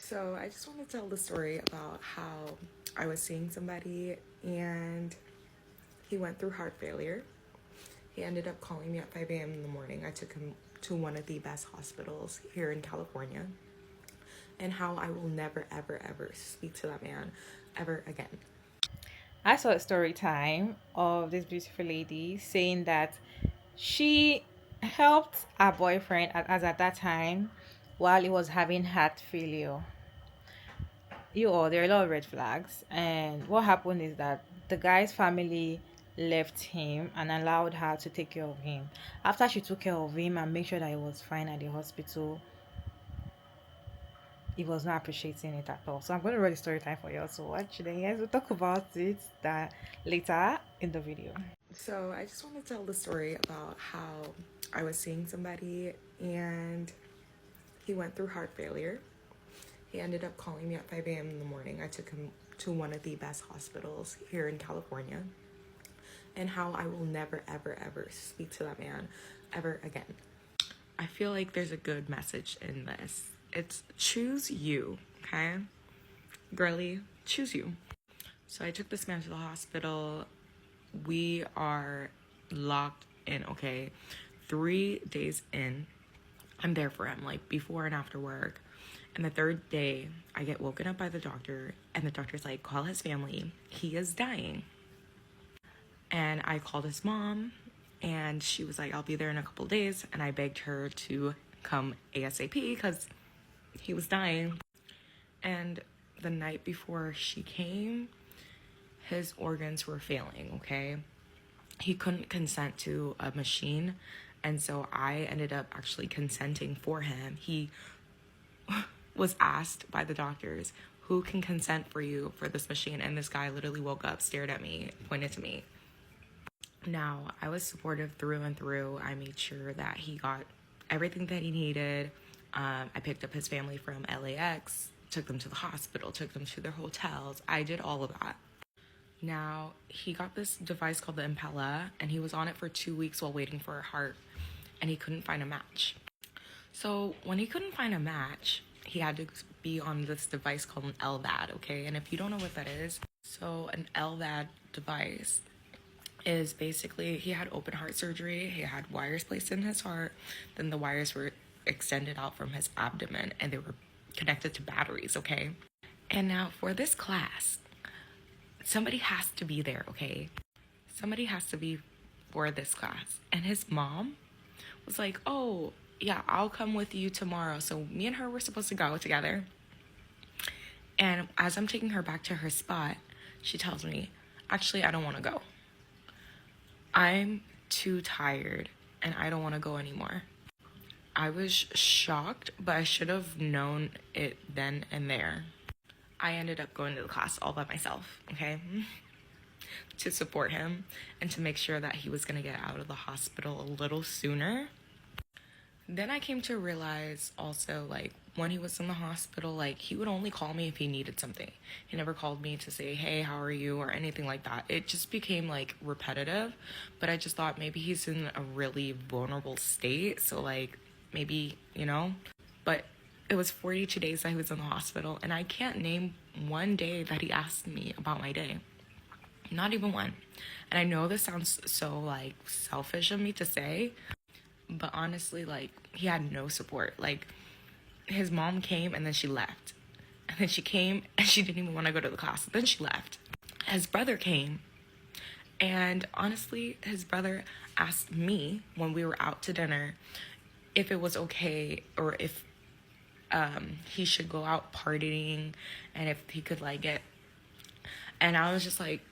So I just want to tell the story about how I was seeing somebody and he went through heart failure. He ended up calling me at 5 a.m. in the morning. I took him to one of the best hospitals here in California, and how I will never, ever, ever speak to that man ever again. I saw a story time of this beautiful lady saying that she helped her boyfriend as at that time while he was having heart failure. There are a lot of red flags. And what happened is that the guy's family left him and allowed her to take care of him. After she took care of him and made sure that he was fine at the hospital, he was not appreciating it at all. So I'm going to read the story time for you also watch. Then yes, we'll talk about it that later in the video. So I just want to tell the story about how I was seeing somebody and he went through heart failure. He ended up calling me at 5 a.m. in the morning. I took him to one of the best hospitals here in California, and how I will never, ever, ever speak to that man ever again. I feel like there's a good message in this. It's choose you, okay? Girly, choose you. So I took this man to the hospital. We are locked in, okay? 3 days in, I'm there for him, like before and after work. And the third day, I get woken up by the doctor, and the doctor's like, call his family. He is dying. And I called his mom, and she was like, I'll be there in a couple days. And I begged her to come ASAP because he was dying. And the night before she came, his organs were failing, okay? He couldn't consent to a machine. And so I ended up actually consenting for him. He was asked by the doctors, who can consent for you for this machine? And this guy literally woke up, stared at me, pointed to me. Now, I was supportive through and through. I made sure that he got everything that he needed. I picked up his family from LAX, took them to the hospital, took them to their hotels. I did all of that. Now, he got this device called the Impella, and he was on it for 2 weeks while waiting for a heart, and he couldn't find a match. So when he couldn't find a match, he had to be on this device called an LVAD, okay? And if you don't know what that is, so an LVAD device is basically, he had open heart surgery, he had wires placed in his heart, then the wires were extended out from his abdomen and they were connected to batteries, okay? And now for this class, somebody has to be there, okay? Somebody has to be for this class. And his mom was like, oh, yeah, I'll come with you tomorrow. So me and her were supposed to go together. And as I'm taking her back to her spot, she tells me, actually, I don't want to go. I'm too tired and I don't want to go anymore. I was shocked, but I should have known it then and there. I ended up going to the class all by myself, okay? To support him and to make sure that he was going to get out of the hospital a little sooner. Then I came to realize also, like, when he was in the hospital, like, he would only call me if he needed something. He never called me to say, hey, how are you, or anything like that. It just became, like, repetitive. But I just thought maybe he's in a really vulnerable state. So, like, maybe, But it was 42 days that he was in the hospital. And I can't name one day that he asked me about my day. Not even one. And I know this sounds so, like, selfish of me to say, but honestly, like, he had no support. Like, his mom came and then she left. And then she came and she didn't even want to go to the class. Then she left. His brother came. And honestly, his brother asked me when we were out to dinner if it was okay or if he should go out partying and if he could like it. And I was just like,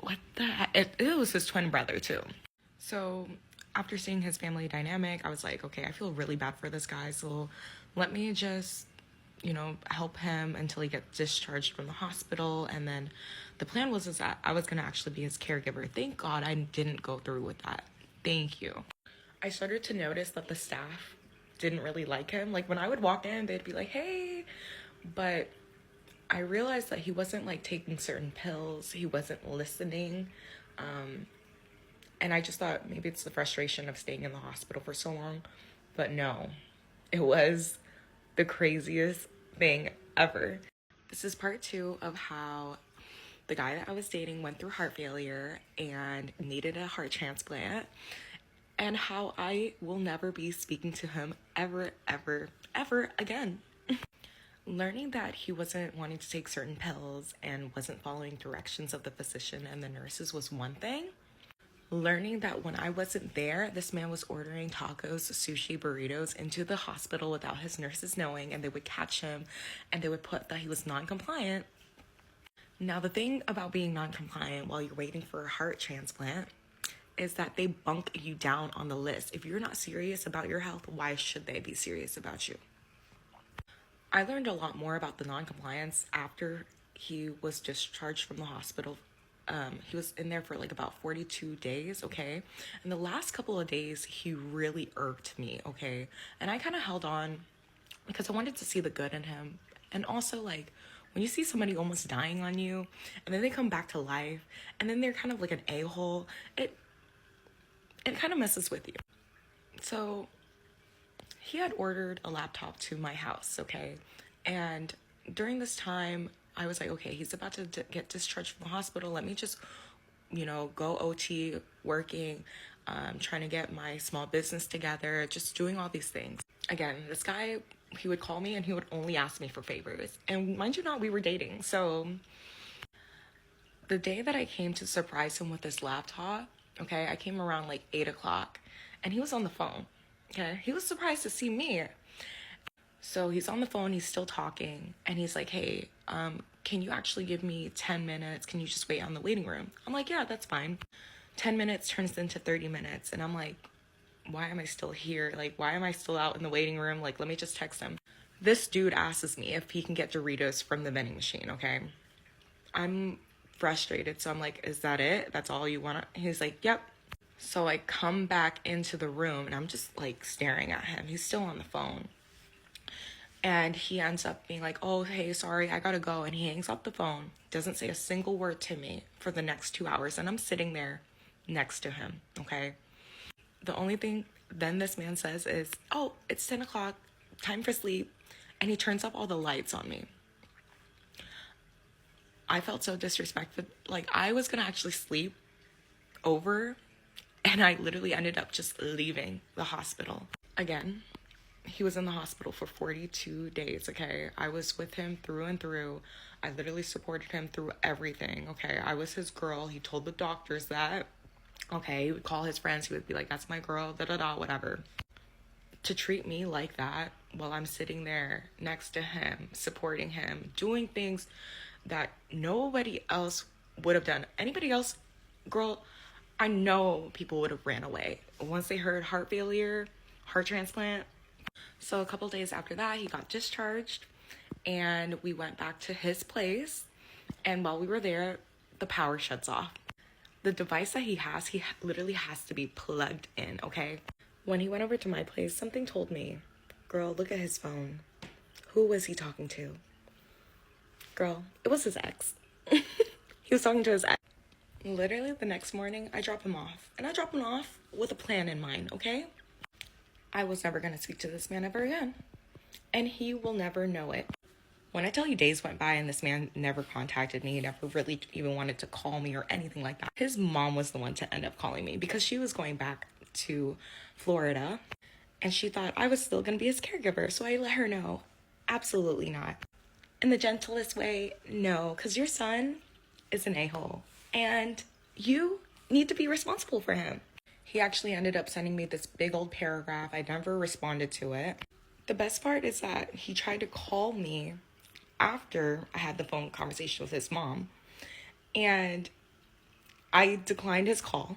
what the heck? It was his twin brother too. So after seeing his family dynamic, I was like, okay, I feel really bad for this guy. So let me just, help him until he gets discharged from the hospital. And then the plan was is that I was going to actually be his caregiver. Thank God I didn't go through with that. Thank you. I started to notice that the staff didn't really like him. Like when I would walk in, they'd be like, hey, but I realized that he wasn't like taking certain pills. He wasn't listening. And I just thought maybe it's the frustration of staying in the hospital for so long. But no, it was the craziest thing ever. This is part 2 of how the guy that I was dating went through heart failure and needed a heart transplant, and how I will never be speaking to him ever, ever, ever again. Learning that he wasn't wanting to take certain pills and wasn't following directions of the physician and the nurses was one thing. Learning that when I wasn't there, this man was ordering tacos, sushi, burritos into the hospital without his nurses knowing, and they would catch him and they would put that he was non-compliant. Now, the thing about being non-compliant while you're waiting for a heart transplant is that they bunk you down on the list. If you're not serious about your health, why should they be serious about you? I learned a lot more about the non-compliance after he was discharged from the hospital. He was in there for like about 42 days, okay? And the last couple of days, he really irked me, okay? And I kind of held on because I wanted to see the good in him. And also, like, when you see somebody almost dying on you, and then they come back to life, and then they're kind of like an a-hole, it kind of messes with you. So he had ordered a laptop to my house, okay? And during this time, I was like, okay, he's about to get discharged from the hospital. Let me just, go OT, working, trying to get my small business together, just doing all these things. Again, this guy, he would call me and he would only ask me for favors. And mind you not, we were dating. So the day that I came to surprise him with this laptop, okay, I came around like 8 o'clock and he was on the phone. Okay, he was surprised to see me. So he's on the phone, he's still talking, and he's like, hey, can you actually give me 10 minutes? Can you just wait on the waiting room? I'm like, yeah, that's fine. 10 minutes turns into 30 minutes, and I'm like, why am I still here? Like, why am I still out in the waiting room? Like, let me just text him. This dude asks me if he can get Doritos from the vending machine, okay? I'm frustrated, so I'm like, is that it? That's all you want? He's like, yep. So I come back into the room and I'm just like staring at him. He's still on the phone. And he ends up being like, oh, hey, sorry, I gotta go. And he hangs up the phone, doesn't say a single word to me for the next 2 hours. And I'm sitting there next to him, okay? The only thing then this man says is, oh, it's 10 o'clock, time for sleep. And he turns up all the lights on me. I felt so disrespected. Like, I was gonna actually sleep over, and I literally ended up just leaving the hospital. Again, he was in the hospital for 42 days, okay? I was with him through and through. I literally supported him through everything, okay? I was his girl. He told the doctors that, okay? He would call his friends. He would be like, that's my girl, da-da-da, whatever. To treat me like that while I'm sitting there next to him, supporting him, doing things that nobody else would have done. Anybody else, girl, I know people would have ran away once they heard heart failure, heart transplant. So a couple days after that, he got discharged and we went back to his place. And while we were there, the power shuts off. The device that he literally has to be plugged in, okay? When he went over to my place, something told me, girl, look at his phone. Who was he talking to? Girl, it was his ex. He was talking to his ex. Literally the next morning, I drop him off. And I drop him off with a plan in mind, okay? I was never going to speak to this man ever again. And he will never know it. When I tell you days went by and this man never contacted me, never really even wanted to call me or anything like that. His mom was the one to end up calling me because she was going back to Florida. And she thought I was still going to be his caregiver. So I let her know, absolutely not. In the gentlest way, no, because your son is an a-hole. And you need to be responsible for him. He actually ended up sending me this big old paragraph. I never responded to it. The best part is that he tried to call me after I had the phone conversation with his mom. And I declined his call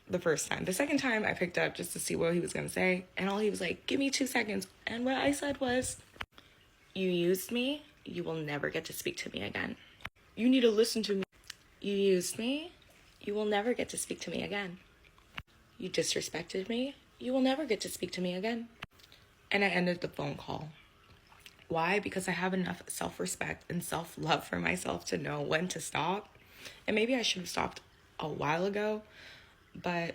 the first time. The second time I picked up just to see what he was going to say. And all he was like, give me 2 seconds. And what I said was, you used me. You will never get to speak to me again. You need to listen to me. You used me. You will never get to speak to me again. You disrespected me. You will never get to speak to me again. And I ended the phone call. Why? Because I have enough self-respect and self-love for myself to know when to stop. And maybe I should have stopped a while ago. But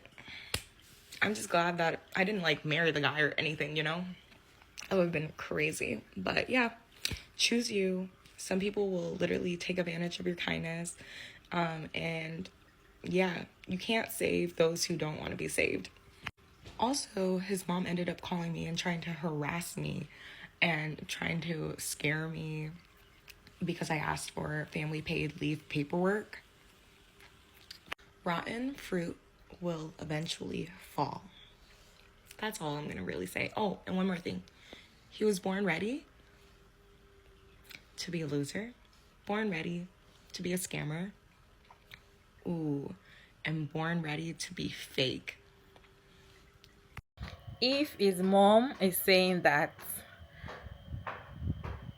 I'm just glad that I didn't marry the guy or anything, you know? That would have been crazy. But yeah, choose you. Some people will literally take advantage of your kindness. And yeah, you can't save those who don't want to be saved. Also, his mom ended up calling me and trying to harass me and trying to scare me because I asked for family paid leave paperwork. Rotten fruit will eventually fall. That's all I'm going to really say. Oh, and one more thing. He was born ready to be a loser, born ready to be a scammer, ooh, and born ready to be fake. If his mom is saying that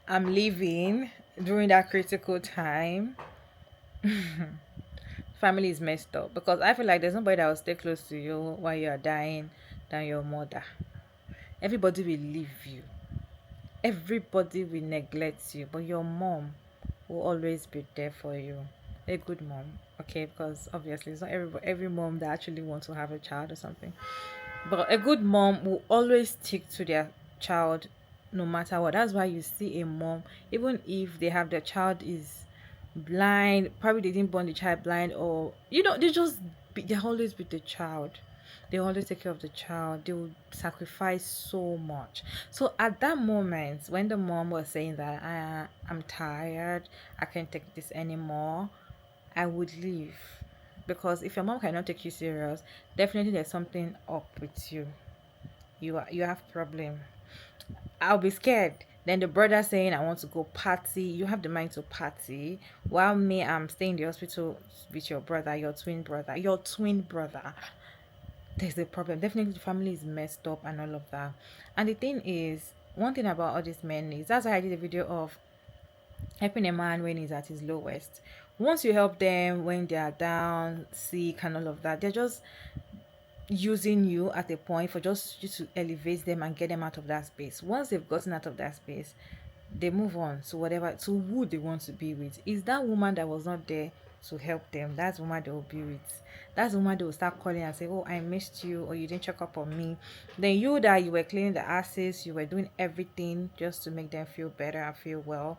I'm leaving during that critical time, family is messed up, because I feel like there's nobody that will stay close to you while you are dying than your mother. Everybody will leave you. Everybody will neglect you, but your mom will always be there for you. A good mom, okay? Because obviously it's not every mom that actually wants to have a child or something. But a good mom will always stick to their child no matter what. That's why you see a mom, even if they have their child is blind, probably they didn't born the child blind, or they always with the child. They always take care of the child. They will sacrifice so much. So at that moment, when the mom was saying that I'm tired, I can't take this anymore, I would leave. Because if your mom cannot take you serious, definitely there's something up with you. You have problem. I'll be scared. Then the brother saying I want to go party. You have the mind to party, while me, I'm staying in the hospital with your brother, your twin brother, There's a problem. Definitely the family is messed up and all of that. And the thing is, one thing about all these men is, that's why I did a video of helping a man when he's at his lowest. Once you help them when they are down, sick, and all of that, they're just using you at a point for just you to elevate them and get them out of that space. Once they've gotten out of that space, they move on to whatever, to who they want to be with. Is that woman that was not there to help them, that's the woman they will be with. That's the woman they will start calling and say, oh, I missed you, or you didn't check up on me. Then you, that you were cleaning the asses, you were doing everything just to make them feel better and feel well,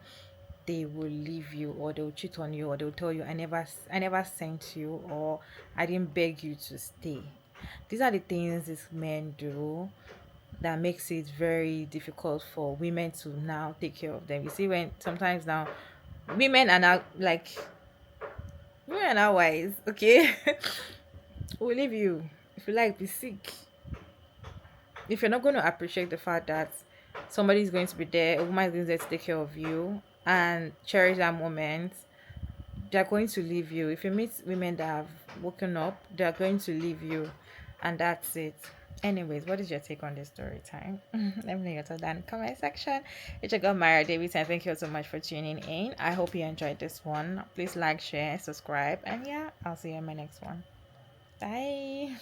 they will leave you, or they'll cheat on you, or they'll tell you, I never sent you, or I didn't beg you to stay. These are the things these men do that makes it very difficult for women to now take care of them. You see, when sometimes now women are now like, women are now wise, okay? We'll leave you. If you like, be sick. If you're not going to appreciate the fact that somebody is going to be there, a woman is going to take care of you and cherish that moment, they're going to leave you. If you meet women that have woken up, they're going to leave you, and that's it. Anyways, what is your take on this story time? Let me know your thoughts down in the comment section. It's your girl Mara Davis, and thank you so much for tuning in. I hope you enjoyed this one. Please like, share, subscribe, and yeah, I'll see you in my next one. Bye.